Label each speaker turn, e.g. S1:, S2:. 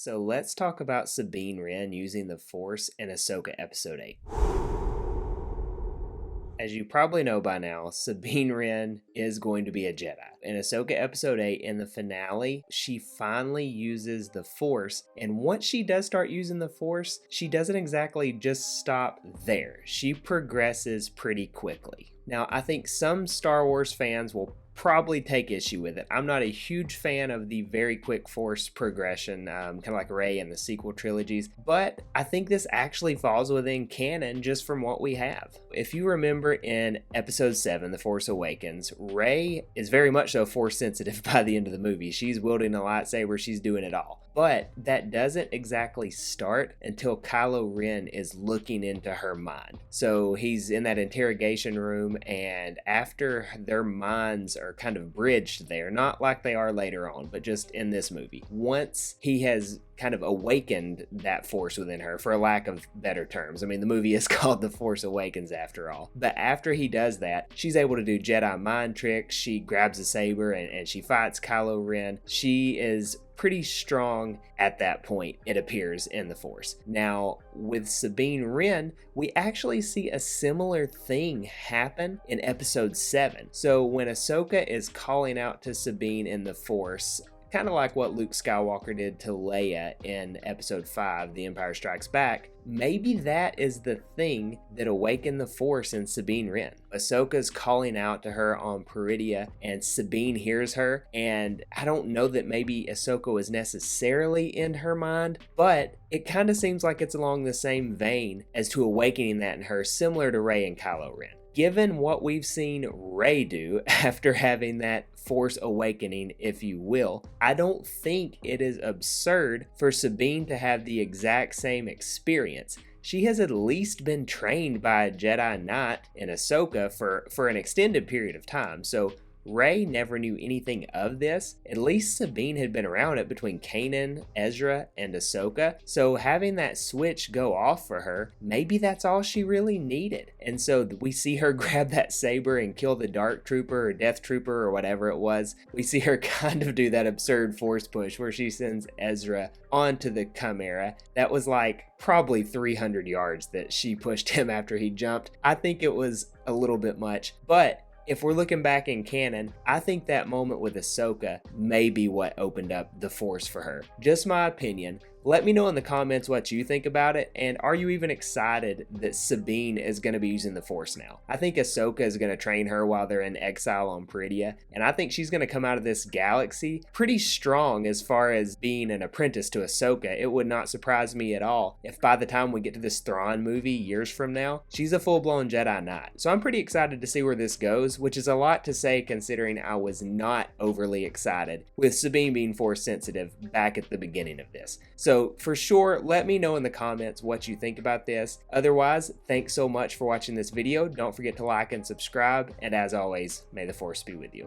S1: So let's talk about Sabine Wren using the Force in Ahsoka Episode 8. As you probably know by now, Sabine Wren is going to be a Jedi. In Ahsoka Episode 8, in the finale, she finally uses the Force, and once she does start using the Force, she doesn't exactly just stop there. She progresses pretty quickly. Now, I think some Star Wars fans will probably take issue with it. I'm not a huge fan of the very quick Force progression, kind of like Rey in the sequel trilogies, but I think this actually falls within canon just from what we have. If you remember in Episode 7, The Force Awakens, Rey is very much so Force sensitive by the end of the movie. She's wielding a lightsaber, she's doing it all. But that doesn't exactly start until Kylo Ren is looking into her mind. So he's in that interrogation room, and after their minds are kind of bridged there, not like they are later on, but just in this movie, once he has kind of awakened that Force within her, for a lack of better terms. I mean, the movie is called The Force Awakens after all. But after he does that, she's able to do Jedi mind tricks. She grabs a saber and she fights Kylo Ren. She is pretty strong at that point, it appears, in the Force. Now, with Sabine Wren, we actually see a similar thing happen in Episode 7. So when Ahsoka is calling out to Sabine in the Force, kind of like what Luke Skywalker did to Leia in Episode 5, The Empire Strikes Back, maybe that is the thing that awakened the Force in Sabine Wren. Ahsoka's calling out to her on Peridea, and Sabine hears her, and I don't know that maybe Ahsoka was necessarily in her mind, but it kind of seems like it's along the same vein as to awakening that in her, similar to Rey and Kylo Ren. Given what we've seen Rey do after having that Force awakening, if you will, I don't think it is absurd for Sabine to have the exact same experience. She has at least been trained by a Jedi Knight in Ahsoka for an extended period of time, so Rey never knew anything of this. At least Sabine had been around it between Kanan, Ezra, and Ahsoka. So having that switch go off for her, maybe that's all she really needed. And so we see her grab that saber and kill the Dark Trooper or Death Trooper or whatever it was. We see her kind of do that absurd Force push where she sends Ezra onto the Chimera. That was like probably 300 yards that she pushed him after he jumped. I think it was a little bit much, but if we're looking back in canon, I think that moment with Ahsoka may be what opened up the Force for her. Just my opinion. Let me know in the comments what you think about it, and are you even excited that Sabine is going to be using the Force now? I think Ahsoka is going to train her while they're in exile on Peridea, and I think she's going to come out of this galaxy pretty strong as far as being an apprentice to Ahsoka. It would not surprise me at all if by the time we get to this Thrawn movie years from now, she's a full-blown Jedi Knight. So I'm pretty excited to see where this goes, which is a lot to say considering I was not overly excited with Sabine being Force sensitive back at the beginning of this. So for sure, let me know in the comments what you think about this. Otherwise, thanks so much for watching this video. Don't forget to like and subscribe. And as always, may the Force be with you.